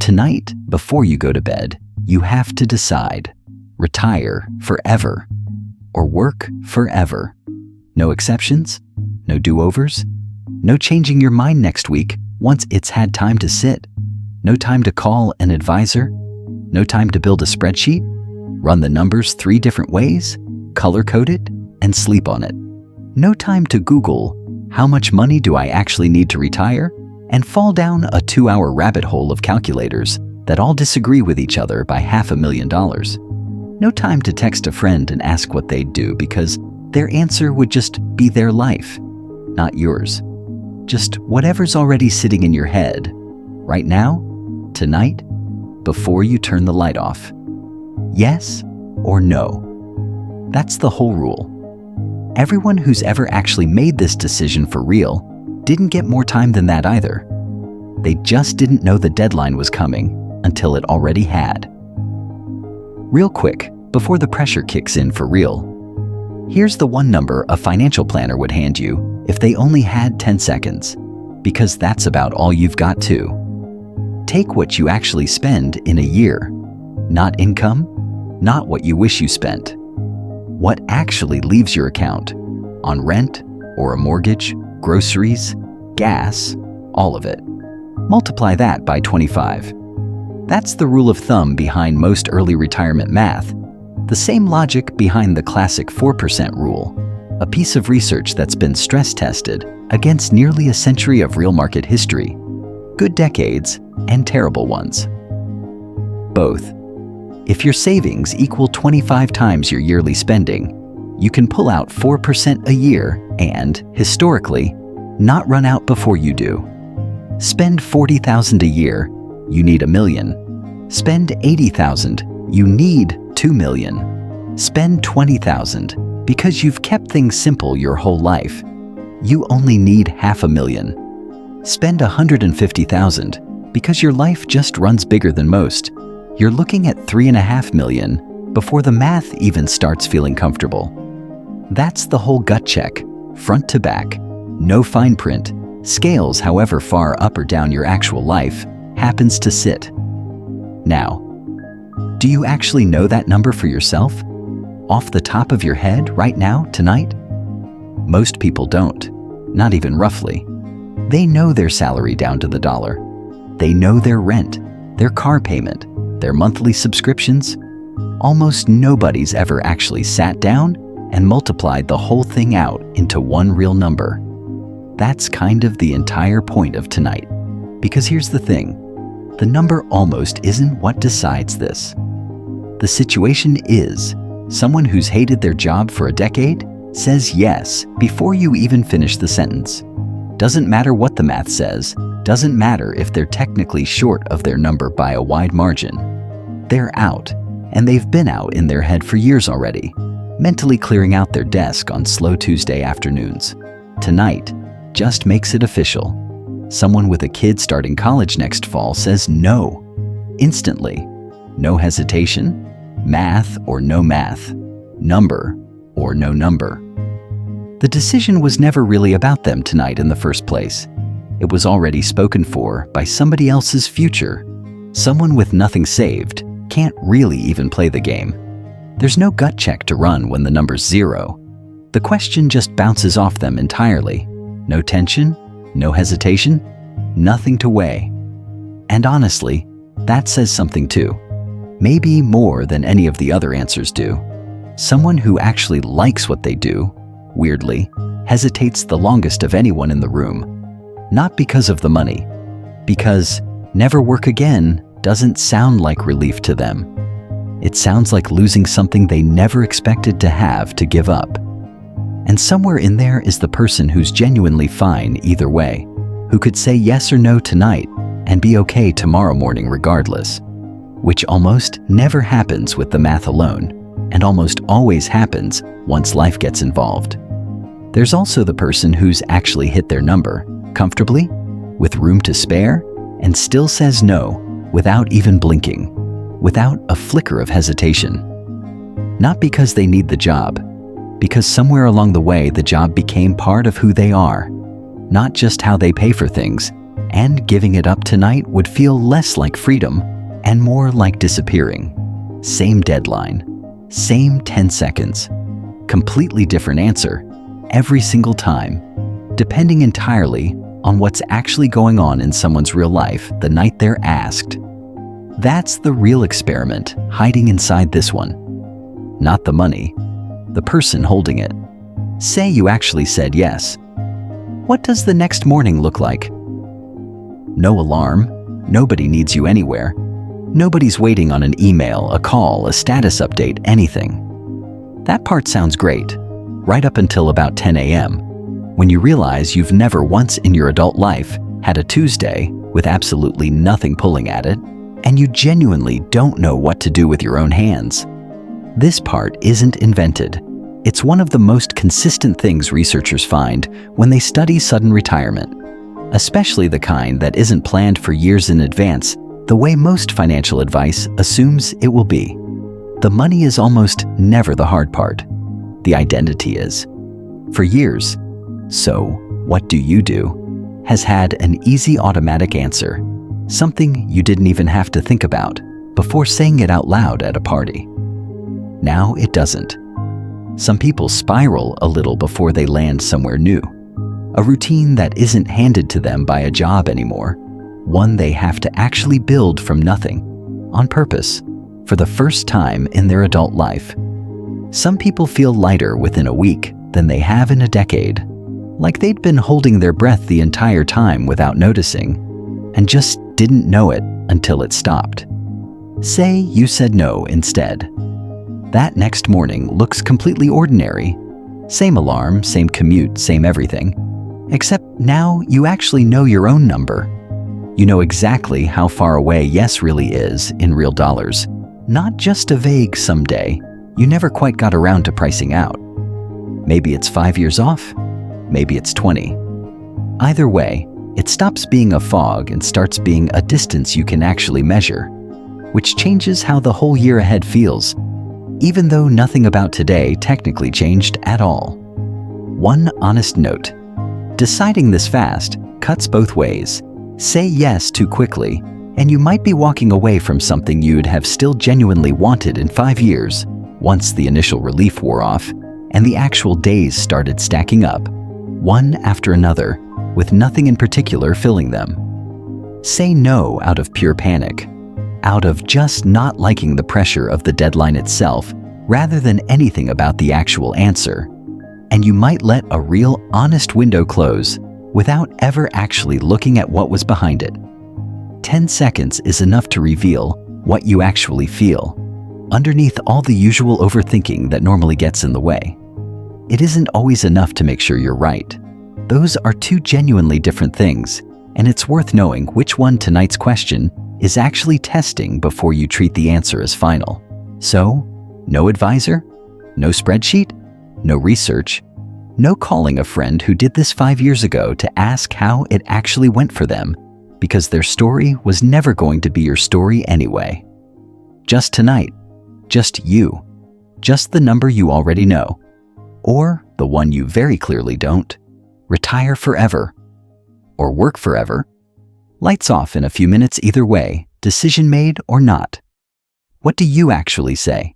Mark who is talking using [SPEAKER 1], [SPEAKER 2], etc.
[SPEAKER 1] Tonight, before you go to bed, you have to decide: retire forever or work forever. No exceptions, no do-overs, no changing your mind next week once it's had time to sit, no time to call an advisor, no time to build a spreadsheet, run the numbers 3 different ways, color-code it, and sleep on it. No time to Google, how much money do I actually need to retire, and fall down a 2-hour rabbit hole of calculators that all disagree with each other by $500,000. No time to text a friend and ask what they'd do because their answer would just be their life, not yours. Just whatever's already sitting in your head, right now, tonight, before you turn the light off. Yes or no. That's the whole rule. Everyone who's ever actually made this decision for real didn't get more time than that either. They just didn't know the deadline was coming until it already had. Real quick, before the pressure kicks in for real, here's the one number a financial planner would hand you if they only had 10 seconds, because that's about all you've got too. Take what you actually spend in a year, not income, not what you wish you spent. What actually leaves your account on rent or a mortgage, groceries, gas, all of it. Multiply that by 25. That's the rule of thumb behind most early retirement math, the same logic behind the classic 4% rule, a piece of research that's been stress tested against nearly a century of real market history, good decades and terrible ones. Both. If your savings equal 25 times your yearly spending, you can pull out 4% a year and, historically, not run out before you do. Spend $40,000 a year, you need $1 million. Spend $80,000, you need $2 million. Spend $20,000 because you've kept things simple your whole life. You only need $500,000. Spend $150,000 because your life just runs bigger than most. You're looking at $3.5 million before the math even starts feeling comfortable. That's the whole gut check, front to back, no fine print, scales however far up or down your actual life happens to sit. Now, do you actually know that number for yourself? Off the top of your head right now, tonight? Most people don't, not even roughly. They know their salary down to the dollar. They know their rent, their car payment, their monthly subscriptions. Almost nobody's ever actually sat down and multiplied the whole thing out into one real number. That's kind of the entire point of tonight. Because here's the thing, the number almost isn't what decides this. The situation is, someone who's hated their job for a decade says yes before you even finish the sentence. Doesn't matter what the math says, doesn't matter if they're technically short of their number by a wide margin. They're out, and they've been out in their head for years already, mentally clearing out their desk on slow Tuesday afternoons. Tonight just makes it official. Someone with a kid starting college next fall says no, instantly. No hesitation, math or no math, number or no number. The decision was never really about them tonight in the first place. It was already spoken for by somebody else's future. Someone with nothing saved can't really even play the game. There's no gut check to run when the number's 0. The question just bounces off them entirely. No tension, no hesitation, nothing to weigh. And honestly, that says something too. Maybe more than any of the other answers do. Someone who actually likes what they do, weirdly, hesitates the longest of anyone in the room. Not because of the money, because never work again doesn't sound like relief to them. It sounds like losing something they never expected to have to give up. And somewhere in there is the person who's genuinely fine either way, who could say yes or no tonight and be okay tomorrow morning regardless, which almost never happens with the math alone, and almost always happens once life gets involved. There's also the person who's actually hit their number, comfortably, with room to spare, and still says no without even blinking, without a flicker of hesitation. Not because they need the job, because somewhere along the way the job became part of who they are, not just how they pay for things, and giving it up tonight would feel less like freedom and more like disappearing. Same deadline, same 10 seconds, completely different answer every single time, depending entirely on what's actually going on in someone's real life the night they're asked. That's the real experiment hiding inside this one. Not the money, the person holding it. Say you actually said yes. What does the next morning look like? No alarm, nobody needs you anywhere. Nobody's waiting on an email, a call, a status update, anything. That part sounds great, right up until about 10 a.m., when you realize you've never once in your adult life had a Tuesday with absolutely nothing pulling at it, and you genuinely don't know what to do with your own hands. This part isn't invented. It's one of the most consistent things researchers find when they study sudden retirement, especially the kind that isn't planned for years in advance, the way most financial advice assumes it will be. The money is almost never the hard part. The identity is. For years, "So, what do you do?" has had an easy automatic answer, something you didn't even have to think about before saying it out loud at a party. Now it doesn't. Some people spiral a little before they land somewhere new, a routine that isn't handed to them by a job anymore, one they have to actually build from nothing, on purpose, for the first time in their adult life. Some people feel lighter within a week than they have in a decade, like they'd been holding their breath the entire time without noticing, and just didn't know it until it stopped. Say you said no instead. That next morning looks completely ordinary. Same alarm, same commute, same everything. Except now you actually know your own number. You know exactly how far away yes really is in real dollars, not just a vague someday you never quite got around to pricing out. Maybe it's 5 years off, maybe it's 20. Either way, it stops being a fog and starts being a distance you can actually measure, which changes how the whole year ahead feels, even though nothing about today technically changed at all. One honest note: deciding this fast cuts both ways. Say yes too quickly, and you might be walking away from something you'd have still genuinely wanted in 5 years, once the initial relief wore off and the actual days started stacking up, one after another, with nothing in particular filling them. Say no out of pure panic, out of just not liking the pressure of the deadline itself rather than anything about the actual answer, and you might let a real honest window close without ever actually looking at what was behind it. 10 seconds is enough to reveal what you actually feel, underneath all the usual overthinking that normally gets in the way. It isn't always enough to make sure you're right. Those are two genuinely different things, and it's worth knowing which one tonight's question is actually testing before you treat the answer as final. So, no advisor, no spreadsheet, no research, no calling a friend who did this 5 years ago to ask how it actually went for them, because their story was never going to be your story anyway. Just tonight, just you, just the number you already know, or the one you very clearly don't. Retire forever, or work forever. Lights off in a few minutes either way, decision made or not. What do you actually say?